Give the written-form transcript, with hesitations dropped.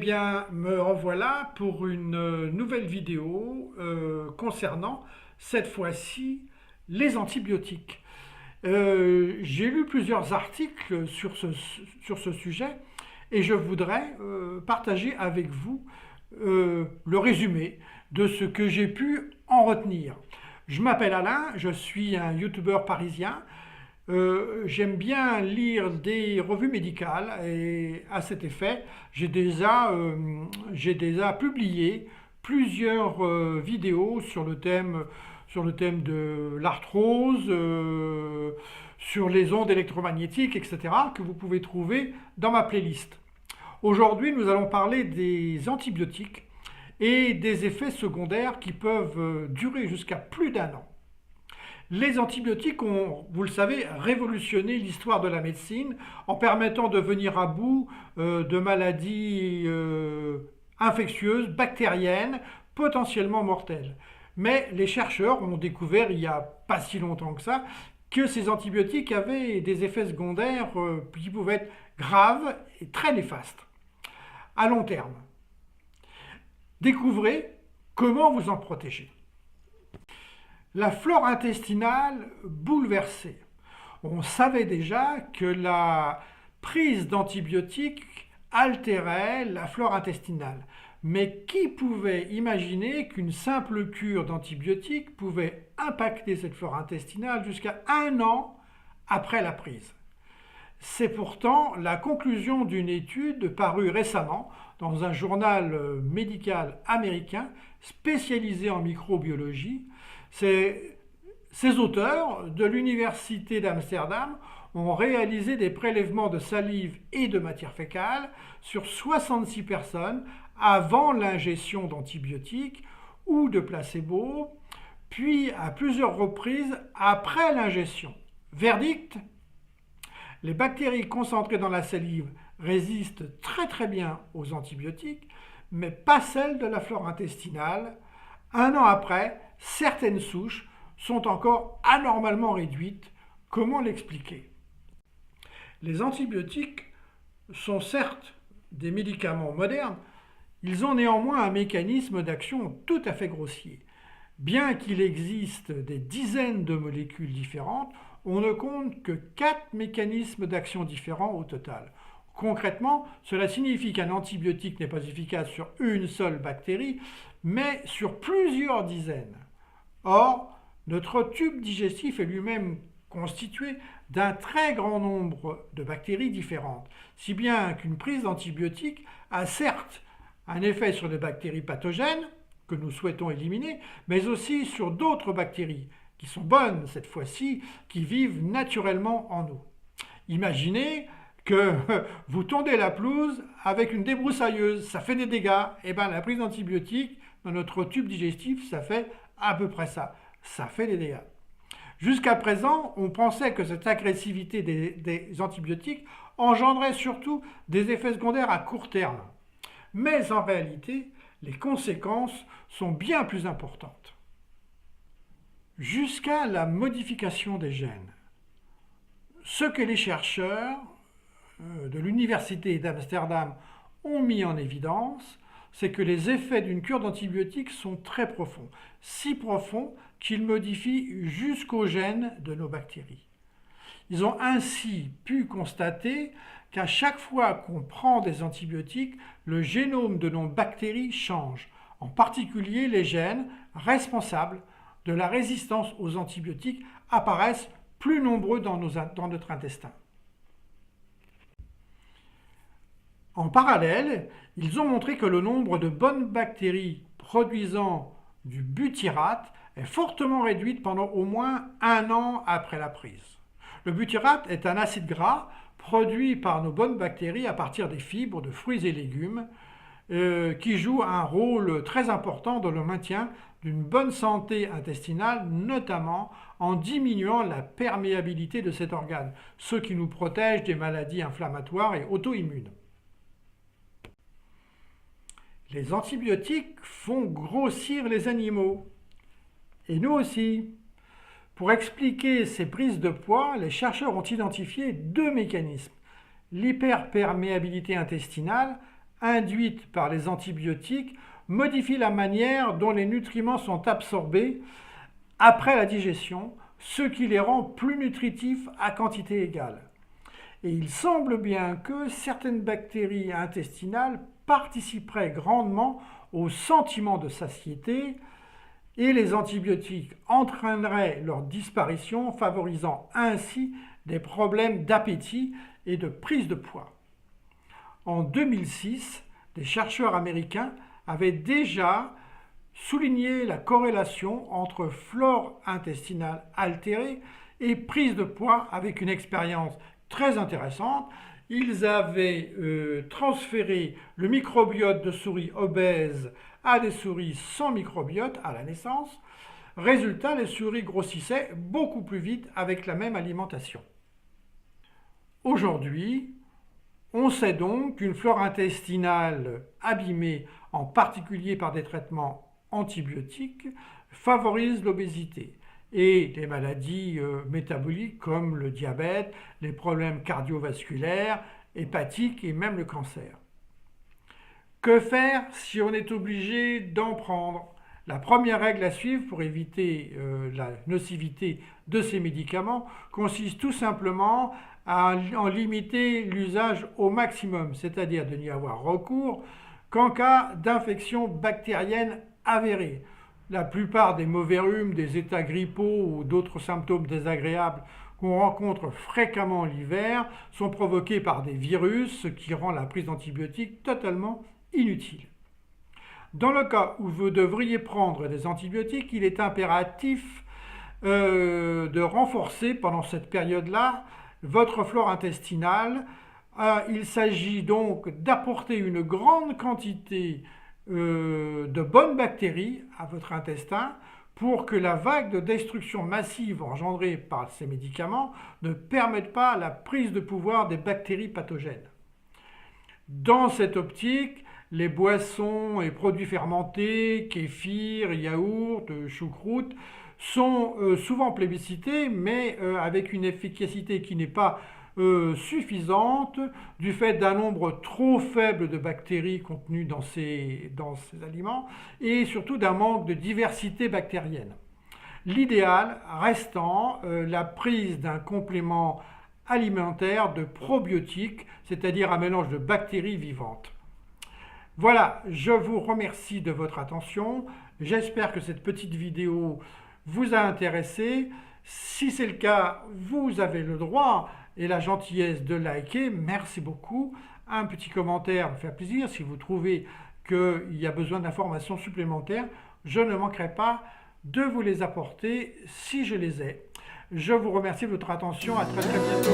bien, me revoilà pour une nouvelle vidéo concernant, cette fois-ci, les antibiotiques. J'ai lu plusieurs articles sur ce sujet et je voudrais partager avec vous le résumé de ce que j'ai pu en retenir. Je m'appelle Alain, je suis un youtubeur parisien. J'aime bien lire des revues médicales et à cet effet, j'ai déjà publié plusieurs vidéos sur le thème de l'arthrose, sur les ondes électromagnétiques, etc., que vous pouvez trouver dans ma playlist. Aujourd'hui, nous allons parler des antibiotiques et des effets secondaires qui peuvent durer jusqu'à plus d'un an. Les antibiotiques ont, vous le savez, révolutionné l'histoire de la médecine en permettant de venir à bout de maladies infectieuses, bactériennes, potentiellement mortelles. Mais les chercheurs ont découvert il n'y a pas si longtemps que ça que ces antibiotiques avaient des effets secondaires qui pouvaient être graves et très néfastes à long terme. Découvrez comment vous en protéger. La flore intestinale bouleversée. On savait déjà que la prise d'antibiotiques altérait la flore intestinale. Mais qui pouvait imaginer qu'une simple cure d'antibiotiques pouvait impacter cette flore intestinale jusqu'à un an après la prise? C'est pourtant la conclusion d'une étude parue récemment dans un journal médical américain spécialisé en microbiologie. Ces auteurs de l'Université d'Amsterdam ont réalisé des prélèvements de salive et de matière fécale sur 66 personnes avant l'ingestion d'antibiotiques ou de placebo, puis à plusieurs reprises après l'ingestion. Verdict: les bactéries concentrées dans la salive résistent très bien aux antibiotiques, mais pas celles de la flore intestinale. Un an après, certaines souches sont encore anormalement réduites. Comment l'expliquer? Les antibiotiques sont certes des médicaments modernes, ils ont néanmoins un mécanisme d'action tout à fait grossier. Bien qu'il existe des dizaines de molécules différentes, on ne compte que 4 mécanismes d'action différents au total. Concrètement, cela signifie qu'un antibiotique n'est pas efficace sur une seule bactérie, mais sur plusieurs dizaines. Or, notre tube digestif est lui-même constitué d'un très grand nombre de bactéries différentes, si bien qu'une prise d'antibiotiques a certes un effet sur les bactéries pathogènes, que nous souhaitons éliminer, mais aussi sur d'autres bactéries, qui sont bonnes cette fois-ci, qui vivent naturellement en nous. Imaginez que vous tondez la pelouse avec une débroussailleuse, ça fait des dégâts. Et bien la prise d'antibiotiques dans notre tube digestif, ça fait à peu près ça. Ça fait des dégâts. Jusqu'à présent, on pensait que cette agressivité des antibiotiques engendrait surtout des effets secondaires à court terme. Mais en réalité, les conséquences sont bien plus importantes. Jusqu'à la modification des gènes. Ce que les chercheurs de l'Université d'Amsterdam ont mis en évidence, c'est que les effets d'une cure d'antibiotiques sont très profonds, si profonds qu'ils modifient jusqu'aux gènes de nos bactéries. Ils ont ainsi pu constater qu'à chaque fois qu'on prend des antibiotiques, le génome de nos bactéries change, en particulier les gènes responsables de la résistance aux antibiotiques apparaissent plus nombreux dans notre intestin. En parallèle, ils ont montré que le nombre de bonnes bactéries produisant du butyrate est fortement réduit pendant au moins un an après la prise. Le butyrate est un acide gras produit par nos bonnes bactéries à partir des fibres de fruits et légumes qui joue un rôle très important dans le maintien d'une bonne santé intestinale, notamment en diminuant la perméabilité de cet organe, ce qui nous protège des maladies inflammatoires et auto-immunes. Les antibiotiques font grossir les animaux, et nous aussi. Pour expliquer ces prises de poids, les chercheurs ont identifié 2 mécanismes: l'hyperperméabilité intestinale induite par les antibiotiques modifie la manière dont les nutriments sont absorbés après la digestion, ce qui les rend plus nutritifs à quantité égale. Et il semble bien que certaines bactéries intestinales participeraient grandement au sentiment de satiété et les antibiotiques entraîneraient leur disparition, favorisant ainsi des problèmes d'appétit et de prise de poids. En 2006, des chercheurs américains avaient déjà souligné la corrélation entre flore intestinale altérée et prise de poids avec une expérience très intéressante. Ils avaient transféré le microbiote de souris obèses à des souris sans microbiote à la naissance. Résultat, les souris grossissaient beaucoup plus vite avec la même alimentation. Aujourd'hui, on sait donc qu'une flore intestinale abîmée, en particulier par des traitements antibiotiques, favorise l'obésité et les maladies métaboliques comme le diabète, les problèmes cardiovasculaires, hépatiques et même le cancer. Que faire si on est obligé d'en prendre? La première règle à suivre pour éviter la nocivité de ces médicaments consiste tout simplement à en limiter l'usage au maximum, c'est-à-dire de n'y avoir recours qu'en cas d'infection bactérienne avérée. La plupart des mauvais rhumes, des états grippaux ou d'autres symptômes désagréables qu'on rencontre fréquemment l'hiver sont provoqués par des virus, ce qui rend la prise d'antibiotiques totalement inutile. Dans le cas où vous devriez prendre des antibiotiques, il est impératif de renforcer pendant cette période-là votre flore intestinale. Il s'agit donc d'apporter une grande quantité de bonnes bactéries à votre intestin pour que la vague de destruction massive engendrée par ces médicaments ne permette pas la prise de pouvoir des bactéries pathogènes. Dans cette optique, les boissons et produits fermentés, kéfir, yaourt, choucroute, sont souvent plébiscités, mais avec une efficacité qui n'est pas suffisante du fait d'un nombre trop faible de bactéries contenues dans ces aliments et surtout d'un manque de diversité bactérienne. L'idéal restant la prise d'un complément alimentaire de probiotiques, c'est-à-dire un mélange de bactéries vivantes. Voilà, je vous remercie de votre attention. J'espère que cette petite vidéo vous a intéressé. Si c'est le cas, vous avez le droit et la gentillesse de liker. Merci beaucoup. Un petit commentaire me fait plaisir. Si vous trouvez qu'il y a besoin d'informations supplémentaires, je ne manquerai pas de vous les apporter si je les ai. Je vous remercie de votre attention. À très très bientôt.